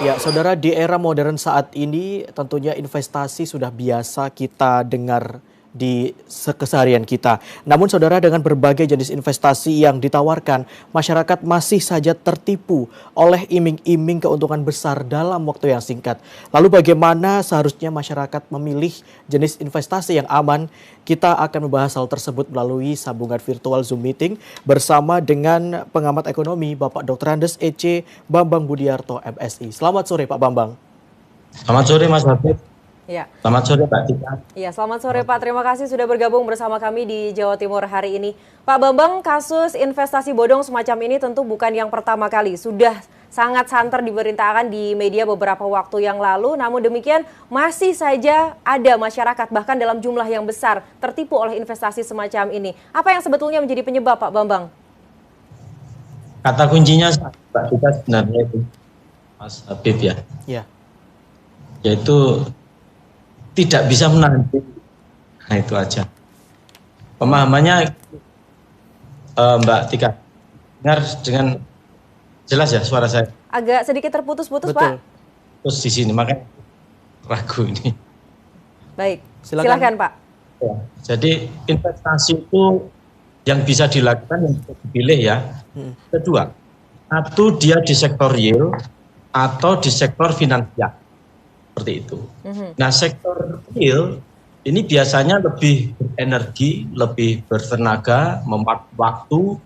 Ya, saudara, di era modern saat ini tentunya investasi sudah biasa kita dengar di keseharian kita. Namun saudara, dengan berbagai jenis investasi yang ditawarkan, masyarakat masih saja tertipu oleh iming-iming keuntungan besar dalam waktu yang singkat. Lalu bagaimana seharusnya masyarakat memilih jenis investasi yang aman? Kita akan membahas hal tersebut melalui sambungan virtual Zoom meeting bersama dengan pengamat ekonomi Bapak Dr. Andes EC Bambang Budiarto MSI. Selamat sore Pak Bambang. Selamat sore Mas Habib. Ya. Selamat sore Mbak Tika. Iya, selamat sore Pak. Terima kasih sudah bergabung bersama kami di Jawa Timur hari ini. Pak Bambang, kasus investasi bodong semacam ini tentu bukan yang pertama kali. Sudah sangat santer diberitakan di media beberapa waktu yang lalu. Namun demikian masih saja ada masyarakat bahkan dalam jumlah yang besar tertipu oleh investasi semacam ini. Apa yang sebetulnya menjadi penyebab Pak Bambang? Kata kuncinya Mbak Tika sebenarnya itu Mas Habib ya. Ya. Yaitu tidak bisa menahan diri. Nah itu aja. Pemahamannya Mbak Tika, dengar dengan jelas ya suara saya? Agak sedikit terputus-putus Pak. Terus di sini makanya ragu ini. Baik, silakan Pak. Ya, jadi investasi itu yang bisa dilakukan yang bisa dipilih ya. Kedua, satu dia di sektor real atau di sektor finansial. Seperti itu. Nah sektor real ini biasanya lebih berenergi, lebih bertenaga, memakan waktu,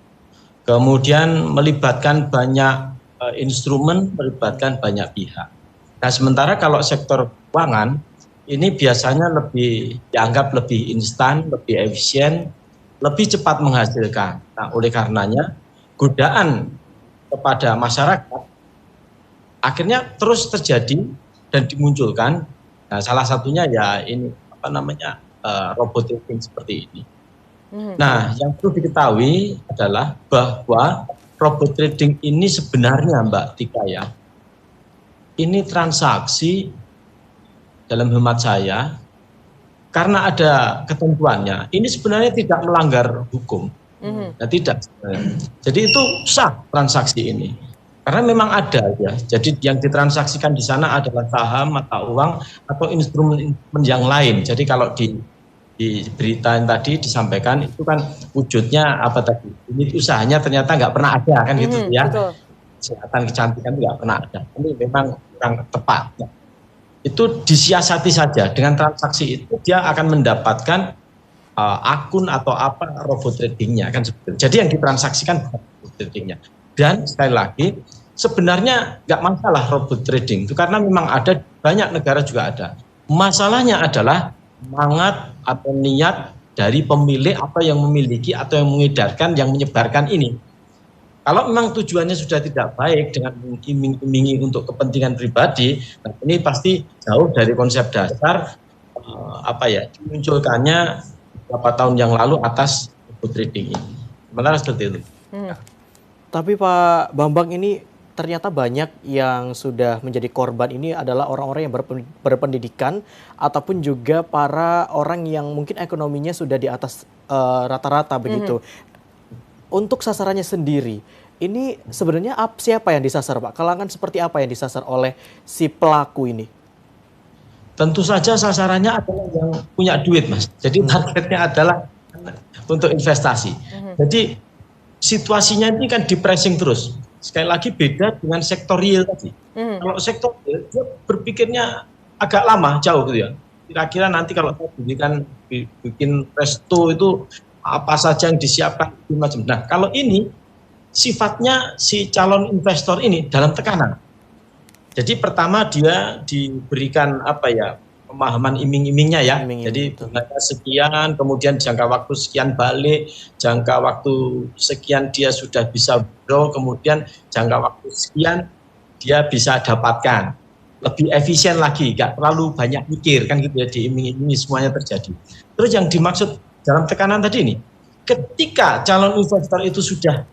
kemudian melibatkan banyak instrumen, melibatkan banyak pihak. Nah sementara kalau sektor keuangan ini biasanya lebih dianggap lebih instan, lebih efisien, lebih cepat menghasilkan. Nah oleh karenanya godaan kepada masyarakat akhirnya terus terjadi dan dimunculkan. Nah, salah satunya ya ini robot trading seperti ini. Nah, yang perlu diketahui adalah bahwa robot trading ini sebenarnya Mbak Tika ya, ini transaksi dalam hemat saya karena ada ketentuannya. Ini sebenarnya tidak melanggar hukum. Nah, tidak. Jadi itu sah transaksi ini. Karena memang ada ya, jadi yang ditransaksikan di sana adalah saham, mata uang, atau instrumen yang lain. Jadi kalau di berita yang tadi disampaikan itu kan wujudnya apa tadi? Ini usahanya ternyata nggak pernah ada kan gitu ya. Betul. Kesehatan kecantikan itu nggak pernah ada. Ini memang kurang tepat. Ya. Itu disiasati saja dengan transaksi itu dia akan mendapatkan akun atau apa robot tradingnya kan sebetulnya. Jadi yang ditransaksikan bukan robot tradingnya. Dan sekali lagi sebenarnya nggak masalah robot trading itu karena memang ada banyak negara juga ada. Masalahnya adalah semangat atau niat dari pemilik atau yang memiliki atau yang mengedarkan, yang menyebarkan ini. Kalau memang tujuannya sudah tidak baik dengan mengiming-imingi untuk kepentingan pribadi, nah ini pasti jauh dari konsep dasar dimunculkannya beberapa tahun yang lalu atas robot trading ini. Sementara seperti itu. Tapi Pak Bambang, ini ternyata banyak yang sudah menjadi korban ini adalah orang-orang yang berpendidikan ataupun juga para orang yang mungkin ekonominya sudah di atas rata-rata begitu. Untuk sasarannya sendiri, ini sebenarnya siapa yang disasar Pak? Kalangan seperti apa yang disasar oleh si pelaku ini? Tentu saja sasarannya adalah yang punya duit Mas. Jadi targetnya adalah untuk investasi. Jadi situasinya ini kan di-pressing terus. Sekali lagi beda dengan sektor real tadi. Kalau sektor real dia berpikirnya agak lama, jauh gitu ya. Kira-kira nanti kalau saya bikin resto itu apa saja yang disiapkan macam. Nah, kalau ini sifatnya si calon investor ini dalam tekanan. Jadi pertama dia diberikan pemahaman iming-imingnya ya. Jadi bunganya sekian, kemudian jangka waktu sekian balik, jangka waktu sekian dia sudah bisa withdraw, kemudian jangka waktu sekian dia bisa dapatkan. Lebih efisien lagi, nggak terlalu banyak mikir kan gitu ya, diiming-imingi semuanya terjadi. Terus yang dimaksud dalam tekanan tadi ini, ketika calon investor itu sudah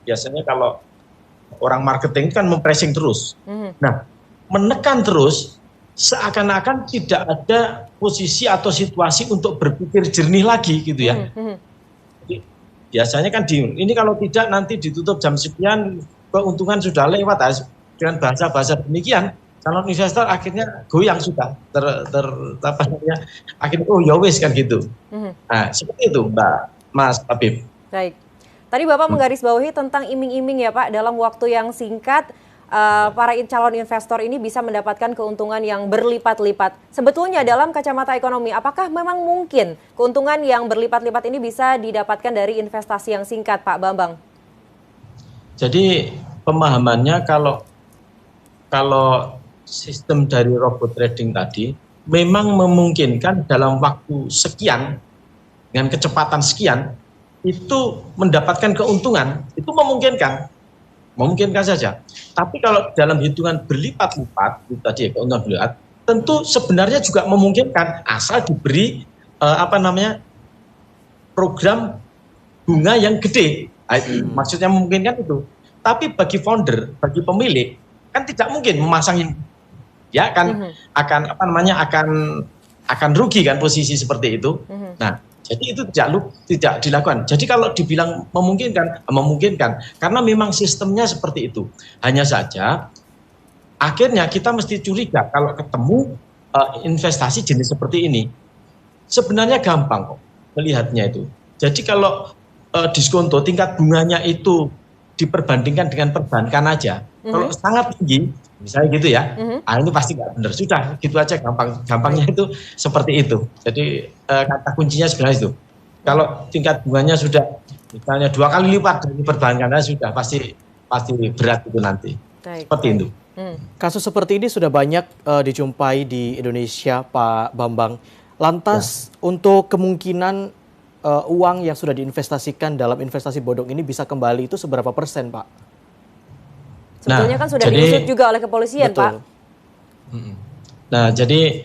biasanya kalau orang marketing kan mempressing terus. Nah, menekan terus seakan-akan tidak ada posisi atau situasi untuk berpikir jernih lagi gitu ya. Jadi, biasanya kan ini kalau tidak nanti ditutup jam sekian, keuntungan sudah lewat. dengan bahasa-bahasa demikian, calon investor akhirnya goyang sudah apa namanya, akhirnya oh ya wis kan gitu. Nah, seperti itu Mbak Mas Habib. Baik. Tadi Bapak menggarisbawahi tentang iming-iming ya Pak, dalam waktu yang singkat para calon investor ini bisa mendapatkan keuntungan yang berlipat-lipat. Sebetulnya dalam kacamata ekonomi, apakah memang mungkin keuntungan yang berlipat-lipat ini bisa didapatkan dari investasi yang singkat, Pak Bambang? Jadi pemahamannya kalau sistem dari robot trading tadi memang memungkinkan dalam waktu sekian dengan kecepatan sekian itu mendapatkan keuntungan, itu memungkinkan saja. Tapi kalau dalam hitungan berlipat-lipat itu tadi ya, keuntungan berlipat, tentu sebenarnya juga memungkinkan asal diberi program bunga yang gede. Maksudnya memungkinkan itu. Tapi bagi founder, bagi pemilik kan tidak mungkin memasang ini. Ya kan akan rugi kan posisi seperti itu. Nah, jadi itu tidak dilakukan. Jadi kalau dibilang memungkinkan karena memang sistemnya seperti itu. Hanya saja akhirnya kita mesti curiga kalau ketemu investasi jenis seperti ini. Sebenarnya gampang kok melihatnya itu. Jadi kalau diskonto tingkat bunganya itu diperbandingkan dengan perbankan aja, kalau sangat tinggi, misalnya gitu ya, ini pasti nggak benar. Sudah, gitu aja gampangnya itu seperti itu. Jadi kata kuncinya sebenarnya itu. Kalau tingkat bunganya sudah misalnya 2 kali lipat dari perbankannya sudah pasti berat itu nanti. Seperti itu. Kasus seperti ini sudah banyak dijumpai di Indonesia, Pak Bambang. Lantas untuk kemungkinan uang yang sudah diinvestasikan dalam investasi bodong ini bisa kembali itu seberapa persen, Pak? Sebetulnya kan sudah diusut juga oleh kepolisian, betul, Pak. Nah, jadi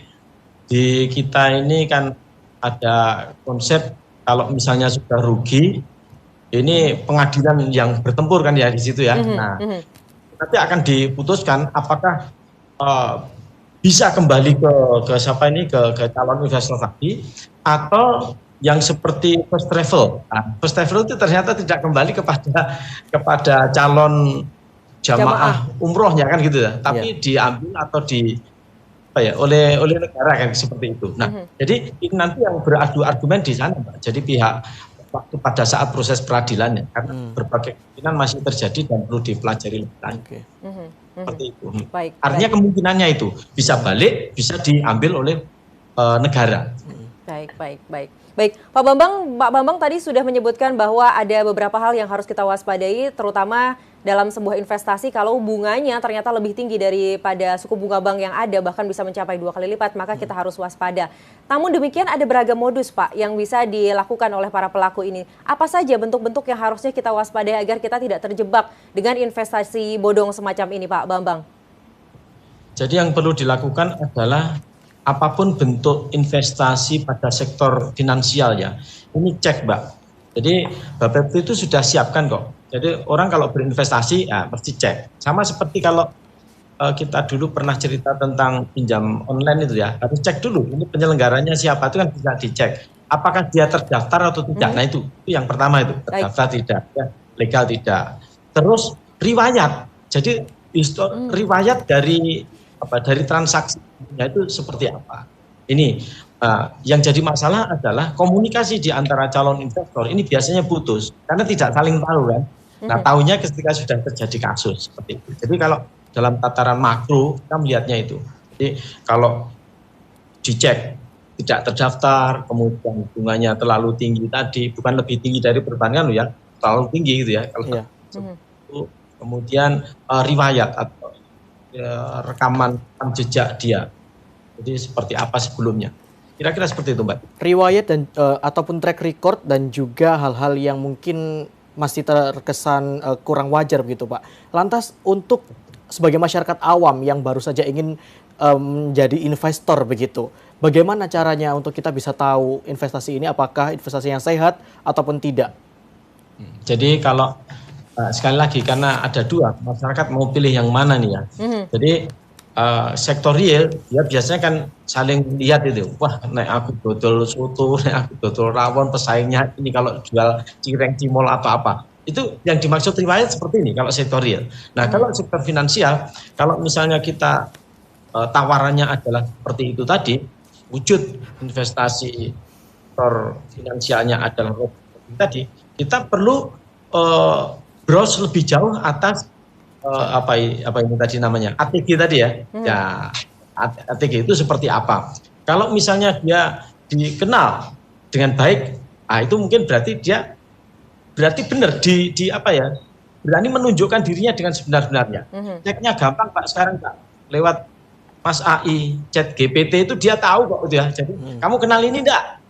di kita ini kan ada konsep kalau misalnya sudah rugi, ini pengadilan yang bertempur kan ya di situ ya. Nah, nanti akan diputuskan apakah bisa kembali ke siapa ini ke calon investor tadi atau yang seperti first travel. Nah, first travel itu ternyata tidak kembali kepada calon jamaah umrohnya kan gitu ya, tapi diambil atau oleh negara kan seperti itu. Nah, jadi ini nanti yang beradu argumen di sana, Pak. Jadi pihak waktu pada saat proses peradilannya, karena berbagai kemungkinan masih terjadi dan perlu dipelajari lebih lanjut. Seperti itu. Artinya kemungkinannya itu bisa balik, bisa diambil oleh negara. Baik, Pak Bambang tadi sudah menyebutkan bahwa ada beberapa hal yang harus kita waspadai, terutama dalam sebuah investasi kalau bunganya ternyata lebih tinggi daripada suku bunga bank yang ada, bahkan bisa mencapai 2 kali lipat, maka kita harus waspada. Namun demikian ada beragam modus, Pak, yang bisa dilakukan oleh para pelaku ini. Apa saja bentuk-bentuk yang harusnya kita waspadai agar kita tidak terjebak dengan investasi bodong semacam ini, Pak Bambang? Jadi yang perlu dilakukan adalah apapun bentuk investasi pada sektor finansial ya, ini cek Mbak. Jadi Bapepti itu sudah siapkan kok. Jadi orang kalau berinvestasi ya mesti cek. Sama seperti kalau kita dulu pernah cerita tentang pinjam online itu ya, harus cek dulu ini penyelenggaranya siapa, itu kan bisa dicek. Apakah dia terdaftar atau tidak? Nah itu yang pertama itu, terdaftar tidak, ya, legal tidak. Terus riwayat. Jadi riwayat dari transaksinya itu seperti apa. Ini yang jadi masalah adalah komunikasi di antara calon investor ini biasanya putus karena tidak saling tahu kan. Nah, tahunya ketika sudah terjadi kasus seperti itu. Jadi kalau dalam tataran makro kita melihatnya itu. Jadi kalau dicek tidak terdaftar, kemudian bunganya terlalu tinggi tadi, bukan lebih tinggi dari perbankan ya, terlalu tinggi gitu ya. Kalau itu, kemudian riwayat atau rekaman jejak dia. Jadi seperti apa sebelumnya. Kira-kira seperti itu, Mbak. Riwayat dan ataupun track record dan juga hal-hal yang mungkin masih terkesan kurang wajar begitu, Pak. Lantas untuk sebagai masyarakat awam yang baru saja ingin menjadi investor begitu, bagaimana caranya untuk kita bisa tahu investasi ini apakah investasi yang sehat ataupun tidak? Jadi kalau sekali lagi karena ada dua, masyarakat mau pilih yang mana nih ya. Jadi sektor real ya biasanya kan saling lihat itu, wah naik aku dodol soto, naik aku dodol rawon, pesaingnya ini kalau jual cireng cimol atau apa. Itu yang dimaksud riwayat seperti ini kalau sektor real. Nah, kalau sektor finansial, kalau misalnya kita tawarannya adalah seperti itu tadi, wujud investasi sektor finansialnya adalah tadi, kita perlu browse lebih jauh atas apa ini tadi namanya ATG tadi ya. Ya, ATG itu seperti apa? Kalau misalnya dia dikenal dengan baik, itu mungkin berarti dia benar di apa ya, berani menunjukkan dirinya dengan sebenar-benarnya. Ceknya gampang Pak sekarang Pak, lewat Mas AI, Chat GPT itu dia tahu kok gitu ya. Jadi kamu kenal ini enggak?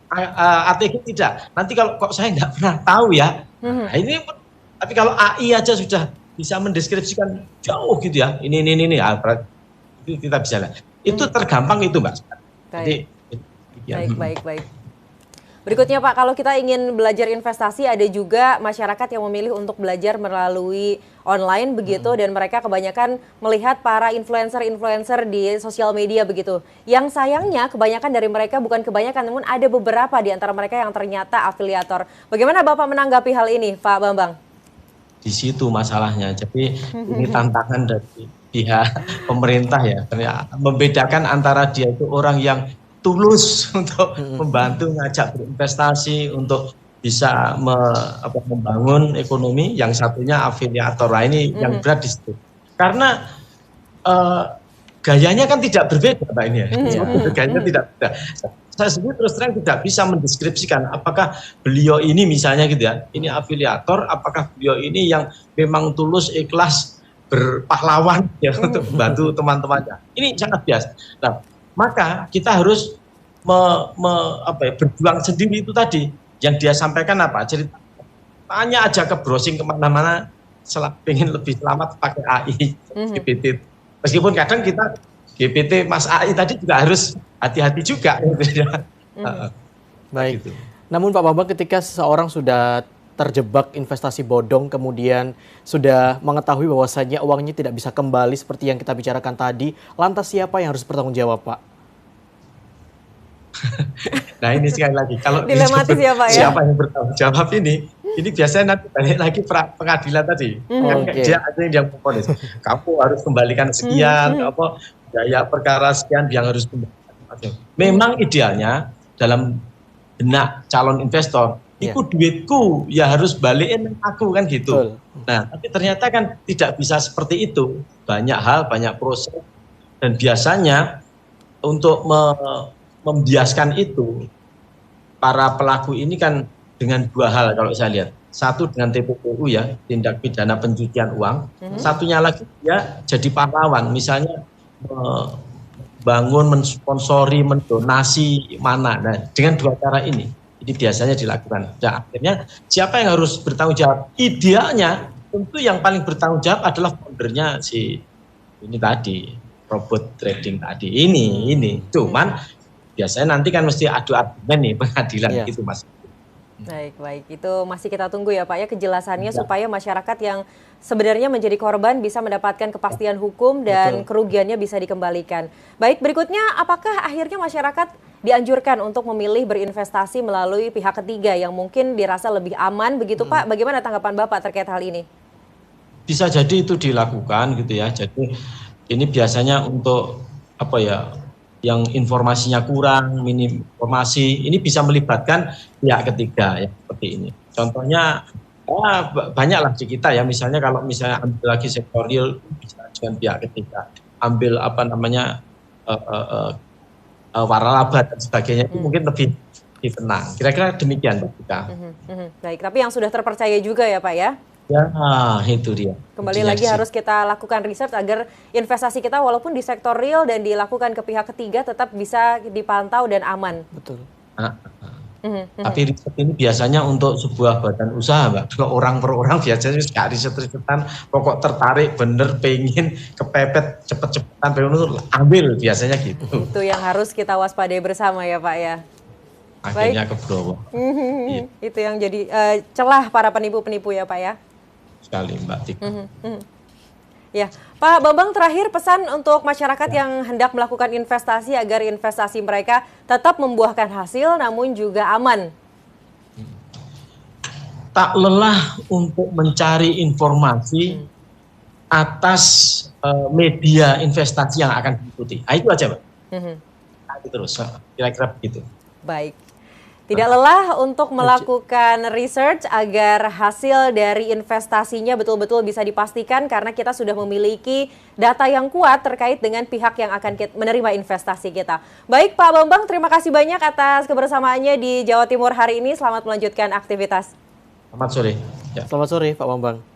ATG tidak. Nanti kalau kok saya enggak pernah tahu ya. Nah, ini tapi kalau AI aja sudah bisa mendeskripsikan jauh gitu ya. Ini itu kita bisa lihat. Itu tergampang itu Mbak. Jadi, baik. Berikutnya Pak, kalau kita ingin belajar investasi, ada juga masyarakat yang memilih untuk belajar melalui online begitu, dan mereka kebanyakan melihat para influencer di sosial media begitu. Yang sayangnya kebanyakan dari mereka, bukan kebanyakan, namun ada beberapa di antara mereka yang ternyata afiliator. Bagaimana Bapak menanggapi hal ini, Pak Bambang? Di situ masalahnya. Jadi ini tantangan dari pihak pemerintah ya, membedakan antara dia itu orang yang tulus untuk membantu ngajak berinvestasi untuk bisa membangun ekonomi, yang satunya afiliator. Nah, ini yang berat di situ. Karena gayanya kan tidak berbeda Pak ini ya. Gayanya tidak beda. Saya sendiri terus terang tidak bisa mendeskripsikan apakah beliau ini misalnya gitu ya, ini afiliator, apakah beliau ini yang memang tulus, ikhlas, berpahlawan ya untuk membantu teman-temannya. Ini sangat biasa. Nah, maka kita harus berjuang sendiri itu tadi. Yang dia sampaikan apa? Cerita. Tanya aja ke browsing kemana-mana, pengen lebih selamat pakai AI, GPT. Meskipun kadang kita GPT Mas AI tadi juga harus hati-hati juga. Baik. Gitu. Namun Pak Bambang, ketika seseorang sudah terjebak investasi bodong, kemudian sudah mengetahui bahwasannya uangnya tidak bisa kembali seperti yang kita bicarakan tadi, lantas siapa yang harus bertanggung jawab, Pak? Nah, ini sekali lagi, kalau dilematis ya Pak ya? Siapa yang bertanggung jawab ini biasanya nanti balik lagi pengadilan tadi. Dia ada yang memponis. Kamu harus kembalikan sekian, biaya perkara sekian yang harus kembalikan. Memang idealnya dalam benak calon investor, itu duitku ya harus balikin aku kan gitu. Nah, tapi ternyata kan tidak bisa seperti itu. Banyak hal, banyak proses, dan biasanya untuk membiaskan itu, para pelaku ini kan dengan dua hal kalau saya lihat. Satu dengan TPPU ya, tindak pidana pencucian uang. Satunya lagi dia jadi pahlawan, misalnya bangun, mensponsori, mendonasi mana. Nah, dengan dua cara ini biasanya dilakukan. Dan akhirnya siapa yang harus bertanggung jawab? Idealnya tentu yang paling bertanggung jawab adalah foundernya si ini tadi, robot trading tadi ini. Cuman biasanya nanti kan mesti adu argumen nih pengadilan gitu Mas. Baik, itu masih kita tunggu ya Pak ya kejelasannya supaya masyarakat yang sebenarnya menjadi korban bisa mendapatkan kepastian hukum dan kerugiannya bisa dikembalikan. Baik, berikutnya apakah akhirnya masyarakat dianjurkan untuk memilih berinvestasi melalui pihak ketiga yang mungkin dirasa lebih aman begitu Pak? Bagaimana tanggapan Bapak terkait hal ini? Bisa jadi itu dilakukan gitu ya. Jadi ini biasanya untuk yang informasinya kurang, minim informasi, ini bisa melibatkan pihak ketiga ya seperti ini. Contohnya banyaklah di kita ya, misalnya kalau misalnya ambil lagi sektor real bisa dengan pihak ketiga, ambil waralaba dan sebagainya itu mungkin lebih tenang. Kira-kira demikian Pak kita. Baik, tapi yang sudah terpercaya juga ya Pak ya? Ya, itu dia. Kembali lagi harus kita lakukan riset agar investasi kita walaupun di sektor real dan dilakukan ke pihak ketiga tetap bisa dipantau dan aman. Betul. Tapi riset ini biasanya untuk sebuah badan usaha Mbak. Kalau orang per orang biasanya nggak riset-risetan, pokok tertarik bener pengen kepepet cepet-cepetan pengen ambil biasanya gitu. Itu yang harus kita waspadai bersama ya Pak ya. Akhirnya kebrowo. Itu yang jadi celah para penipu-penipu ya Pak ya. Sekali Mbak Tika. Ya, Pak Bambang, terakhir pesan untuk masyarakat yang hendak melakukan investasi agar investasi mereka tetap membuahkan hasil namun juga aman. tak lelah untuk mencari informasi atas media investasi yang akan diikuti. Nah, itu aja, Pak. Nah, itu terus, kira-kira begitu. Baik. Tidak lelah untuk melakukan research agar hasil dari investasinya betul-betul bisa dipastikan karena kita sudah memiliki data yang kuat terkait dengan pihak yang akan menerima investasi kita. Baik Pak Bambang, terima kasih banyak atas kebersamaannya di Jawa Timur hari ini. Selamat melanjutkan aktivitas. Selamat sore. Selamat sore Pak Bambang.